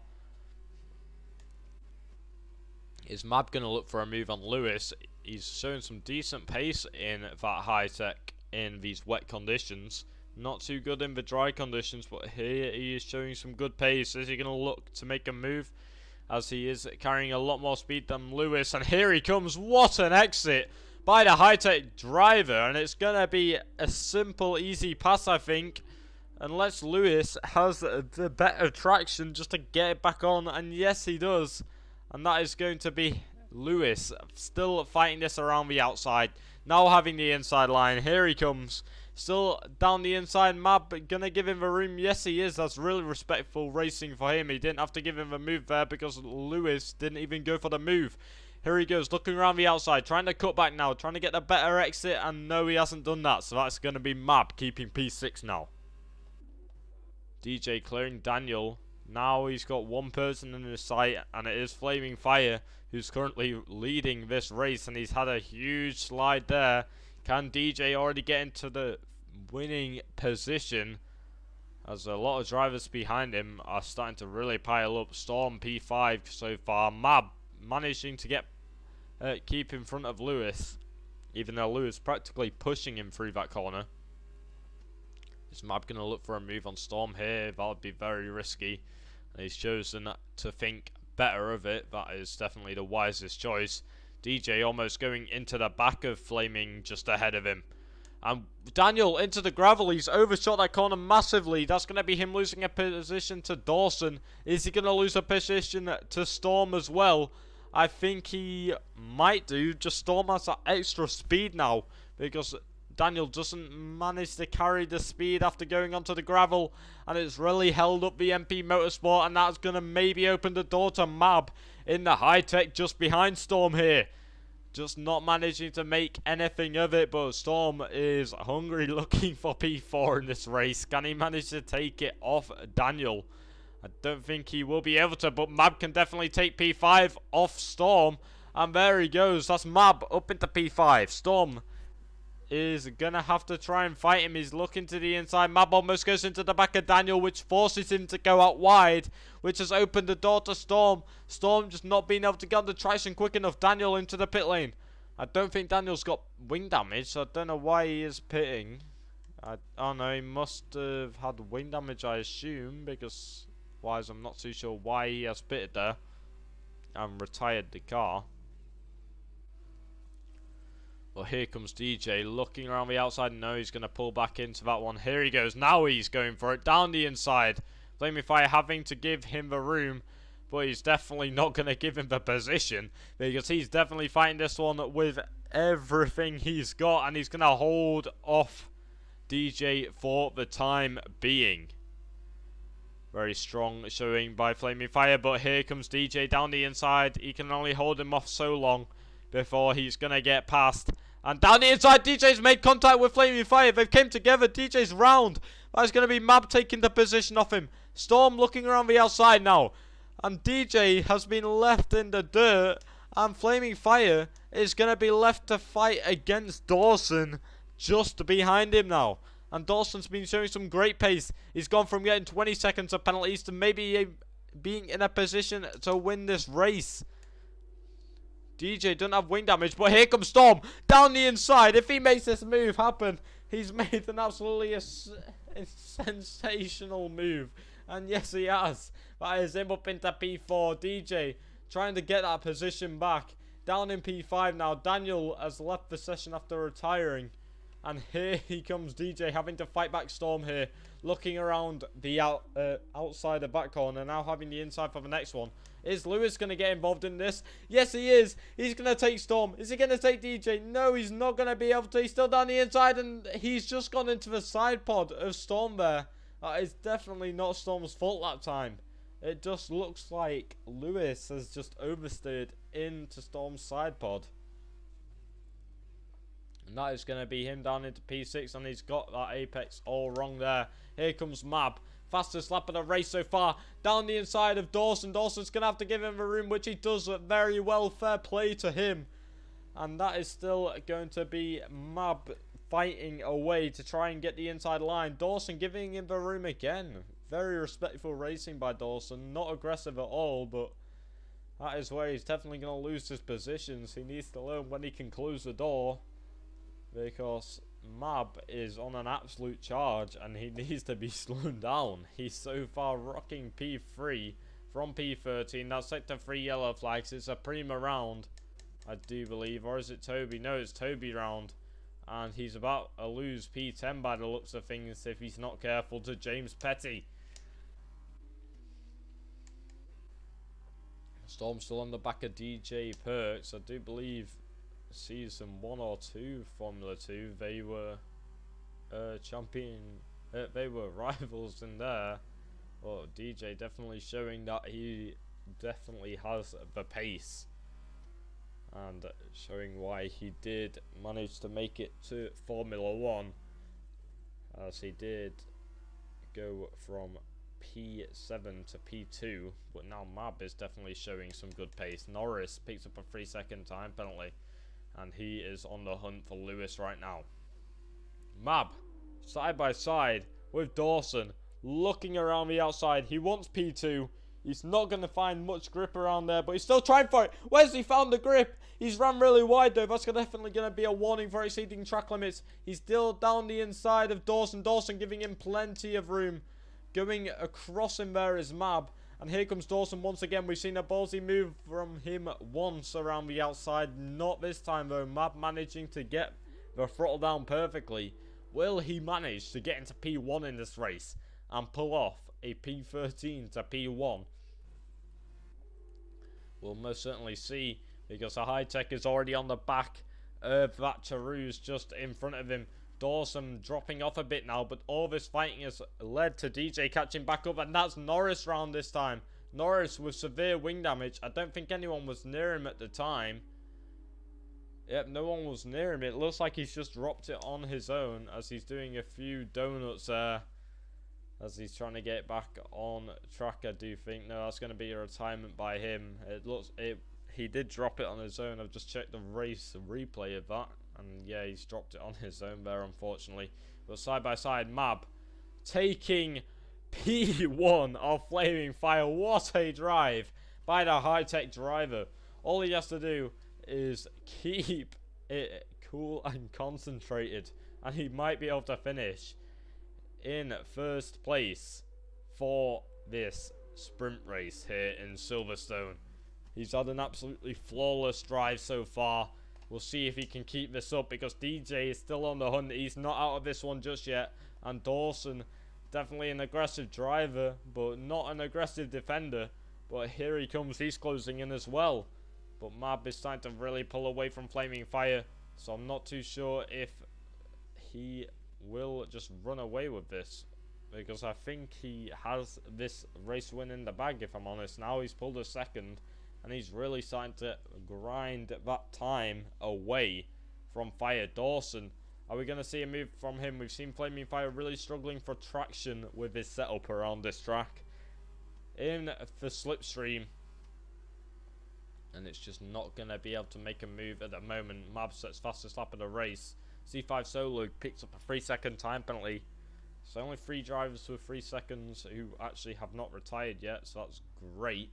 Is Mab going to look for a move on Lewis? He's showing some decent pace in that high tech in these wet conditions. Not too good in the dry conditions, but here he is showing some good pace. Is he going to look to make a move? As he is carrying a lot more speed than Lewis. And here he comes. What an exit by the high tech driver. And it's going to be a simple, easy pass, I think. Unless Lewis has the better traction just to get it back on. And yes, he does. And that is going to be Lewis still fighting this around the outside. Now having the inside line. Here he comes. Still down the inside. Mab gonna give him the room. Yes, he is. That's really respectful racing for him. He didn't have to give him a move there because Lewis didn't even go for the move. Here he goes, looking around the outside, trying to cut back now, trying to get the better exit, and no, he hasn't done that. So that's going to be Mab keeping P6 now. DJ clearing Daniel. Now he's got one person in his sight, and it is Flaming Fire, who's currently leading this race, and he's had a huge slide there. Can DJ already get into the winning position? As a lot of drivers behind him are starting to really pile up. Storm P5 so far. Mab managing to get keep in front of Lewis, even though Lewis practically pushing him through that corner. Is Mab going to look for a move on Storm here? That would be very risky. And he's chosen to think better of it. That is definitely the wisest choice. DJ almost going into the back of Flaming just ahead of him. And Daniel into the gravel. He's overshot that corner massively. That's going to be him losing a position to Dawson. Is he going to lose a position to Storm as well? I think he might do. Just Storm has that extra speed now, because Daniel doesn't manage to carry the speed after going onto the gravel, and it's really held up the MP Motorsport, and that's going to maybe open the door to Mab in the high tech just behind Storm here. Just not managing to make anything of it, but Storm is hungry looking for P4 in this race. Can he manage to take it off Daniel? I don't think he will be able to, but Mab can definitely take P5 off Storm, and there he goes. That's Mab up into P5. Storm is gonna have to try and fight him. He's looking to the inside. Mab almost goes into the back of Daniel, which forces him to go out wide, which has opened the door to Storm. Storm just not being able to get on the traction quick enough. Daniel into the pit lane. I don't think Daniel's got wing damage, so I don't know why he is pitting. I don't know, he must have had wing damage, I assume, because wise, I'm not too sure why he has pitted there and retired the car. Well, here comes DJ looking around the outside. No, he's going to pull back into that one. Here he goes. Now he's going for it down the inside. Flaming Fire having to give him the room, but he's definitely not going to give him the position, because he's definitely fighting this one with everything he's got, and he's going to hold off DJ for the time being. Very strong showing by Flaming Fire, but here comes DJ down the inside. He can only hold him off so long before he's going to get past. And down the inside, DJ's made contact with Flaming Fire. They've came together. DJ's round. That's going to be Mab taking the position off him. Storm looking around the outside now. And DJ has been left in the dirt. And Flaming Fire is going to be left to fight against Dawson just behind him now. And Dawson's been showing some great pace. He's gone from getting 20 seconds of penalties to maybe being in a position to win this race. DJ doesn't have wing damage, but here comes Storm down the inside. If he makes this move happen, he's made an absolutely a sensational move. And yes, he has. That is him up into P4. DJ trying to get that position back. Down in P5 now. Daniel has left the session after retiring. And here he comes, DJ having to fight back Storm here. Looking around the outside of back corner. Now having the inside for the next one. Is Lewis going to get involved in this? Yes, he is. He's going to take Storm. Is he going to take DJ? No, he's not going to be able to. He's still down the inside. And he's just gone into the side pod of Storm there. That is definitely not Storm's fault that time. It just looks like Lewis has just oversteered into Storm's side pod. And that is going to be him down into P6. And he's got that apex all wrong there. Here comes Mab. Fastest lap of the race so far. Down the inside of Dawson. Dawson's going to have to give him the room, which he does very well. Fair play to him. And that is still going to be Mab fighting away to try and get the inside line. Dawson giving him the room again. Very respectful racing by Dawson. Not aggressive at all, but that is where he's definitely going to lose his positions. He needs to learn when he can close the door, because Mab is on an absolute charge and he needs to be slowed down. He's so far rocking P3 from P13. That's sector 3 yellow flags. It's a Prima round, I do believe. Or is it Toby? No, it's Toby round. And he's about to lose P10 by the looks of things if he's not careful to James Petty. Storm still on the back of DJ Perks. I do believe season 1 or 2 Formula 2 they were they were rivals in there. Well, DJ definitely showing that he definitely has the pace, and showing why he did manage to make it to Formula 1, as he did go from P7 to P2. But now Mab is definitely showing some good pace. Norris picks up a 3-second time penalty, and he is on the hunt for Lewis right now. Mab, side by side with Dawson, looking around the outside. He wants P2. He's not going to find much grip around there, but he's still trying for it. Where's he found the grip? He's run really wide, though. That's definitely going to be a warning for exceeding track limits. He's still down the inside of Dawson. Dawson giving him plenty of room. Going across him there is Mab. And here comes Dawson once again. We've seen a ballsy move from him once around the outside. Not this time, though. Mab managing to get the throttle down perfectly. Will he manage to get into P1 in this race and pull off a P13 to P1? We'll most certainly see, because the high-tech is already on the back of that Charouz just in front of him. Dawson dropping off a bit now, but all this fighting has led to DJ catching back up, and that's Norris round this time. Norris with severe wing damage. I don't think anyone was near him at the time. Yep, no one was near him. It looks like he's just dropped it on his own as he's doing a few donuts there, as he's trying to get back on track. I do think, no, that's going to be a retirement by him. He did drop it on his own. I've just checked the race replay of that, and yeah, he's dropped it on his own there, unfortunately. But side by side, Mab taking P1 of Flaming Fire. What a drive by the high-tech driver. All he has to do is keep it cool and concentrated, and he might be able to finish in first place for this sprint race here in Silverstone. He's had an absolutely flawless drive so far. We'll see if he can keep this up, because DJ is still on the hunt. He's not out of this one just yet. And Dawson, definitely an aggressive driver, but not an aggressive defender. But here he comes. He's closing in as well. But Mab is starting to really pull away from Flaming Fire. So I'm not too sure if he will just run away with this, because I think he has this race win in the bag, if I'm honest. Now he's pulled a second, and he's really starting to grind that time away from Fire. Dawson, are we going to see a move from him? We've seen Flaming Fire really struggling for traction with his setup around this track in the slipstream, and it's just not going to be able to make a move at the moment. Mab sets fastest lap of the race. C5 Solo picks up a 3-second time penalty. So only 3 drivers with 3 seconds who actually have not retired yet, so that's great.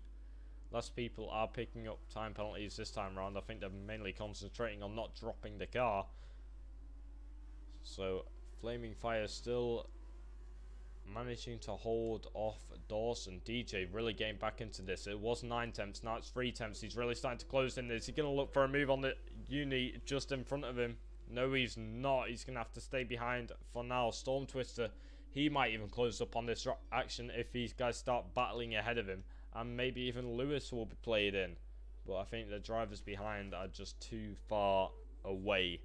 Less people are picking up time penalties this time around. I think they're mainly concentrating on not dropping the car. So Flaming Fire still managing to hold off Dawson. DJ really getting back into this. It was 9 tenths, now it's 3 tenths. He's really starting to close in. Is he going to look for a move on the uni just in front of him? No, he's not. He's going to have to stay behind for now. Storm Twister, he might even close up on this action if these guys start battling ahead of him. And maybe even Lewis will be played in. But I think the drivers behind are just too far away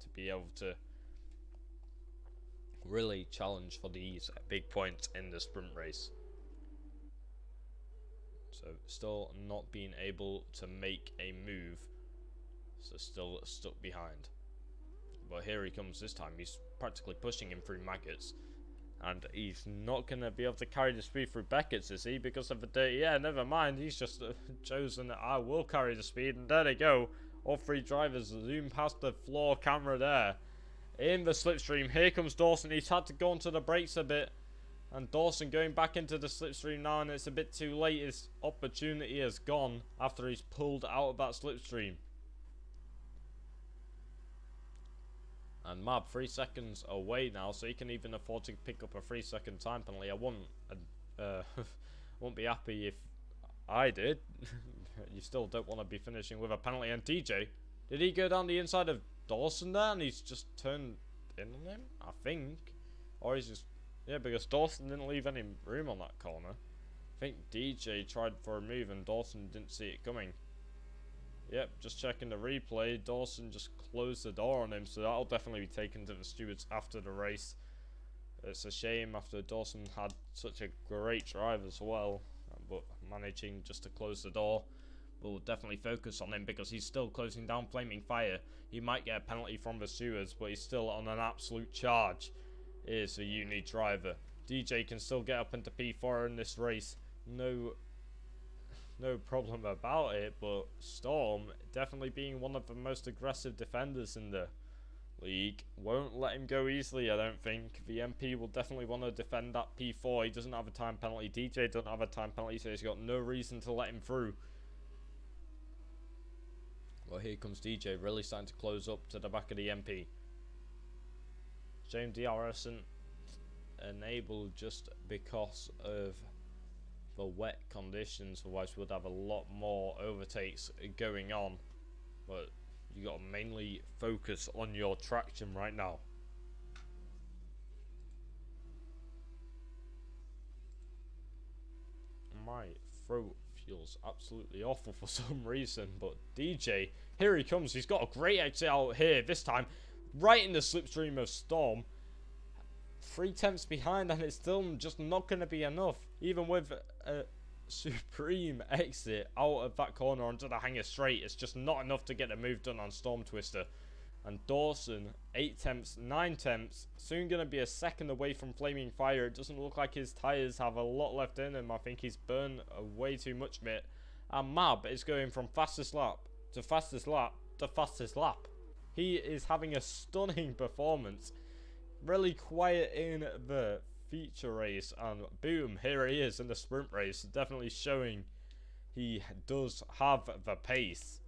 to be able to really challenge for these big points in the sprint race. So still not being able to make a move. So still stuck behind. But here he comes this time. He's practically pushing him through Maggots. And he's not going to be able to carry the speed through Beckett's, is he? Because of the dirty air. Never mind. He's just chosen that I will carry the speed. And there they go. All three drivers zoom past the floor camera there. In the slipstream. Here comes Dawson. He's had to go onto the brakes a bit. And Dawson going back into the slipstream now. And it's a bit too late. His opportunity has gone after he's pulled out of that slipstream. And Mab 3 seconds away now, so he can even afford to pick up a 3-second time penalty. I wouldn't be happy if I did. You still don't want to be finishing with a penalty. And DJ, did he go down the inside of Dawson there, and he's just turned in on him? I think, or he's just because Dawson didn't leave any room on that corner. I think DJ tried for a move, and Dawson didn't see it coming. Yep, just checking the replay. Dawson just closed the door on him, so that'll definitely be taken to the stewards after the race. It's a shame after Dawson had such a great drive as well, but managing just to close the door. We'll definitely focus on him because he's still closing down Flaming Fire. He might get a penalty from the stewards, but he's still on an absolute charge. Here's the Uni driver. DJ can still get up into P4 in this race. No problem about it, but Storm definitely being one of the most aggressive defenders in the league won't let him go easily, I don't think. The MP will definitely want to defend that P4. He doesn't have a time penalty. DJ doesn't have a time penalty, so he's got no reason to let him through. Well, here comes DJ, really starting to close up to the back of the MP. Shame DRS isn't enabled just because of the wet conditions, otherwise we'd have a lot more overtakes going on, but you got to mainly focus on your traction right now. My throat feels absolutely awful for some reason, but DJ, here he comes. He's got a great exit out here this time, right in the slipstream of Storm. 3 tenths behind, and it's still just not going to be enough, even with a supreme exit out of that corner onto the hanger straight. It's just not enough to get the move done on Storm Twister. And Dawson, 8 tenths, 9 tenths, soon going to be a second away from Flaming Fire. It doesn't look like his tyres have a lot left in him. I think he's burned way too much of it. And Mab is going from fastest lap to fastest lap to fastest lap. He is having a stunning performance. Really quiet in the feature race, and boom, here he is in the sprint race, definitely showing he does have the pace.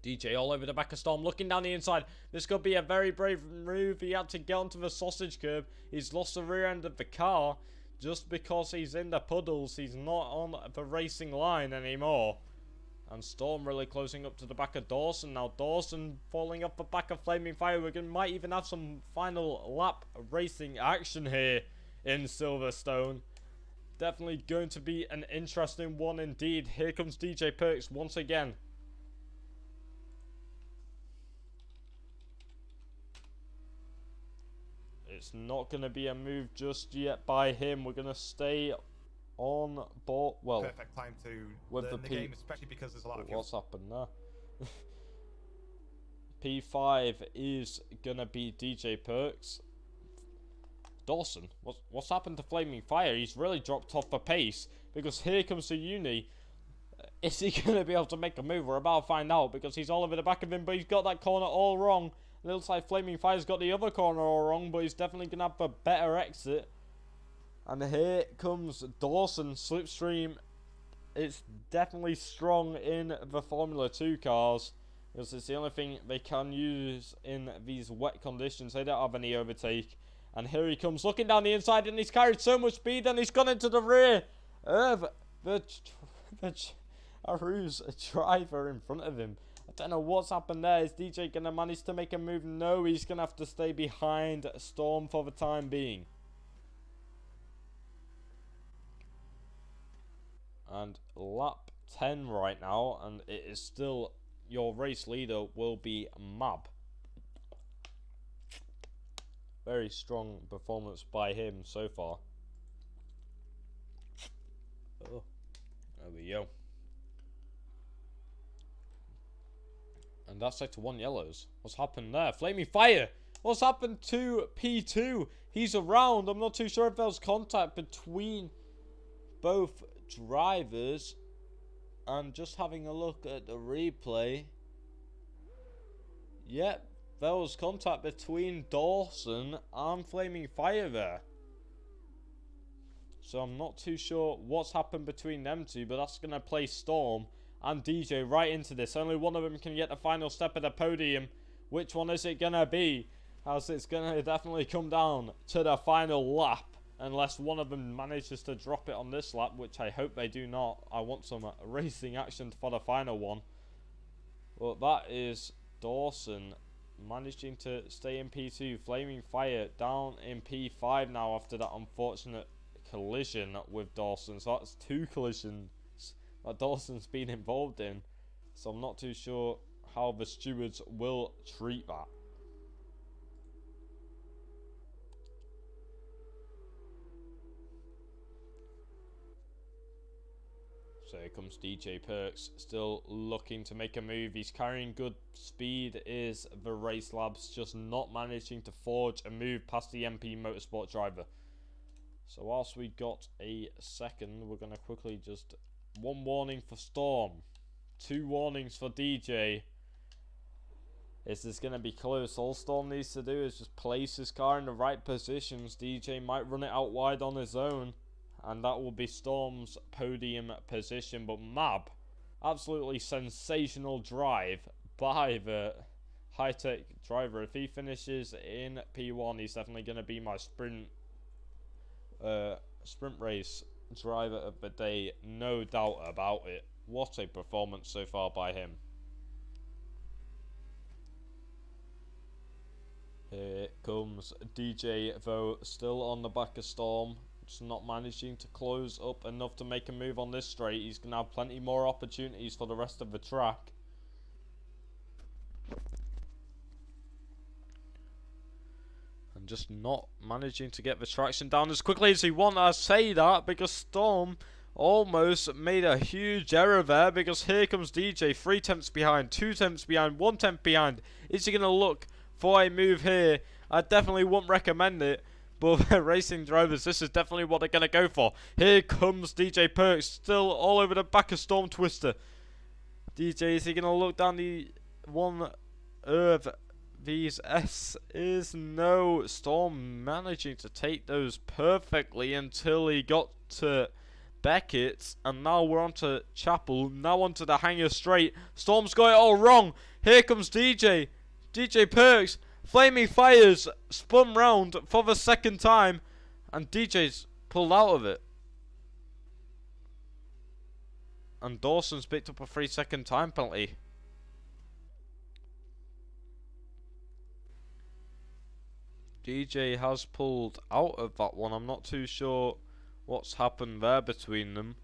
DJ all over the back of Storm, looking down the inside. This could be a very brave move. He had to get onto the sausage curb. He's lost the rear end of the car just because he's in the puddles. He's not on the racing line anymore. And Storm really closing up to the back of Dawson. Now Dawson falling off the back of Flaming Fire. We might even have some final lap racing action here in Silverstone. Definitely going to be an interesting one indeed. Here comes DJ Perks once again. It's not going to be a move just yet by him. We're going to stay on board. Well, perfect time to with learn the game, especially because there's a lot of what's happened there. P5 is gonna be DJ Perks. Dawson, what's happened to Flaming Fire? He's really dropped off the pace because here comes the Uni. Is he gonna be able to make a move? We're about to find out because he's all over the back of him, but he's got that corner all wrong. It looks like Flaming Fire's got the other corner all wrong, but he's definitely gonna have a better exit. And here comes Dawson, slipstream. It's definitely strong in the Formula 2 cars because it's the only thing they can use in these wet conditions. They don't have any overtake. And here he comes looking down the inside, and he's carried so much speed, and he's gone into the rear of the Aru's driver in front of him. I don't know what's happened there. Is DJ going to manage to make a move? No, he's going to have to stay behind Storm for the time being. And lap 10 right now, and it is still your race leader will be Mab. Very strong performance by him so far. Oh, there we go. And that's sector 1 yellows. What's happened there? Flaming fire! What's happened to P2? He's around. I'm not too sure if there was contact between both drivers. And just having a look at the replay. Yep, there was contact between Dawson and Flaming Fire there. So I'm not too sure what's happened between them two, but that's going to place Storm and DJ right into this. Only one of them can get the final step of the podium. Which one is it going to be? As it's going to definitely come down to the final lap. Unless one of them manages to drop it on this lap, which I hope they do not. I want some racing action for the final one. Well, that is Dawson managing to stay in P2. Flaming Fire down in P5 now after that unfortunate collision with Dawson. So that's 2 collisions that Dawson's been involved in. So I'm not too sure how the stewards will treat that. So here comes DJ Perks, still looking to make a move. He's carrying good speed, is the Race Labs, just not managing to forge a move past the MP Motorsport driver. So whilst we got a second, we're going to quickly just... 1 warning for Storm, 2 warnings for DJ. Is this going to be close? All Storm needs to do is just place his car in the right positions. DJ might run it out wide on his own. And that will be Storm's podium position. But Mab, absolutely sensational drive by the high-tech driver. If he finishes in P1, he's definitely going to be my sprint race driver of the day. No doubt about it. What a performance so far by him. Here comes DJ, though, still on the back of Storm. Just not managing to close up enough to make a move on this straight. He's going to have plenty more opportunities for the rest of the track. And just not managing to get the traction down as quickly as he wanted. I say that because Storm almost made a huge error there, because here comes DJ, 3 tenths behind, 2 tenths behind, 1 tenth behind. Is he going to look for a move here? I definitely wouldn't recommend it. But racing drivers, this is definitely what they're going to go for. Here comes DJ Perks, still all over the back of Storm Twister. DJ, is he going to look down the one of these S? Is no. Storm managing to take those perfectly until he got to Beckett. And now we're on to Chapel. Now onto the hanger straight. Storm's got it all wrong. Here comes DJ. DJ Perks. Flaming Fires spun round for the 2nd time, and DJ's pulled out of it. And Dawson's picked up a 3-second time penalty. DJ has pulled out of that one. I'm not too sure what's happened there between them.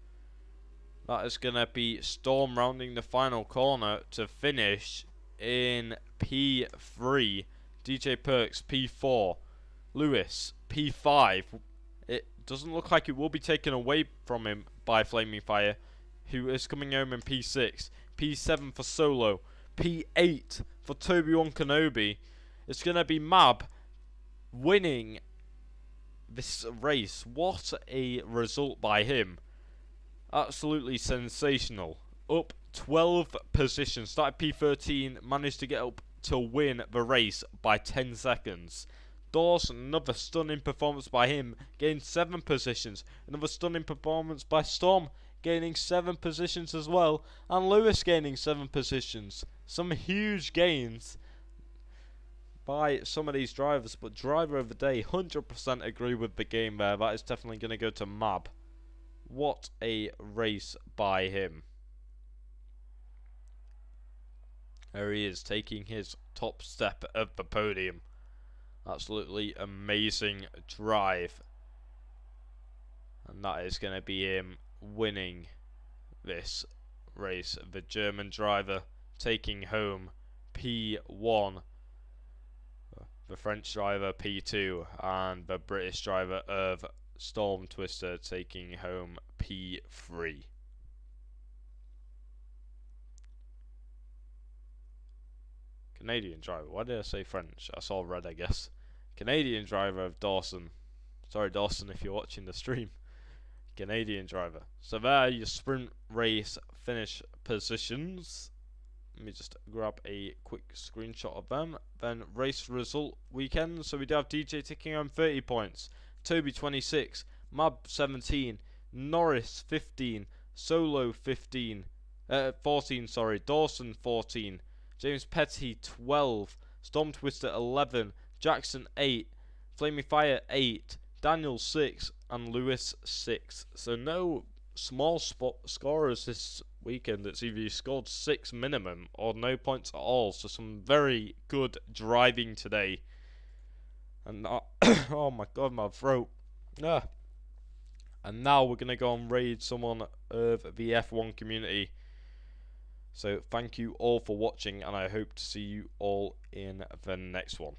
That is going to be Storm rounding the final corner to finish in P3. DJ Perks, P4. Lewis, P5. It doesn't look like it will be taken away from him by Flaming Fire, who is coming home in P6. P7 for Solo. P8 for Toby-Wan Kenobi. It's going to be Mab winning this race. What a result by him. Absolutely sensational. Up 12 positions. Started P13, managed to get up to win the race by 10 seconds. Dawson, another stunning performance by him, gained 7 positions. Another stunning performance by Storm, gaining 7 positions as well. And Lewis gaining 7 positions. Some huge gains by some of these drivers, but driver of the day, 100% agree with the game there. That is definitely going to go to Mab. What a race by him. There he is, taking his top step of the podium. Absolutely amazing drive. And that is going to be him winning this race. The German driver taking home P1. The French driver P2. And the British driver of Storm Twister taking home P3. Canadian driver. Why did I say French? I saw red, I guess. Canadian driver of Dawson. Sorry, Dawson, if you're watching the stream. Canadian driver. So there are your sprint race finish positions. Let me just grab a quick screenshot of them. Then race result weekend. So we do have DJ taking home 30 points. Toby 26. Mab 17. Norris 15. Solo 15. 14, sorry. Dawson 14. James Petty 12. Storm Twister 11. Jackson 8. Flaming Fire 8. Daniel 6. And Lewis 6. So no small scorers this weekend. It's either you scored 6 minimum or no points at all. So some very good driving today. And oh my god, my throat. And now we're going to go and raid someone of the F1 community. So thank you all for watching, and I hope to see you all in the next one.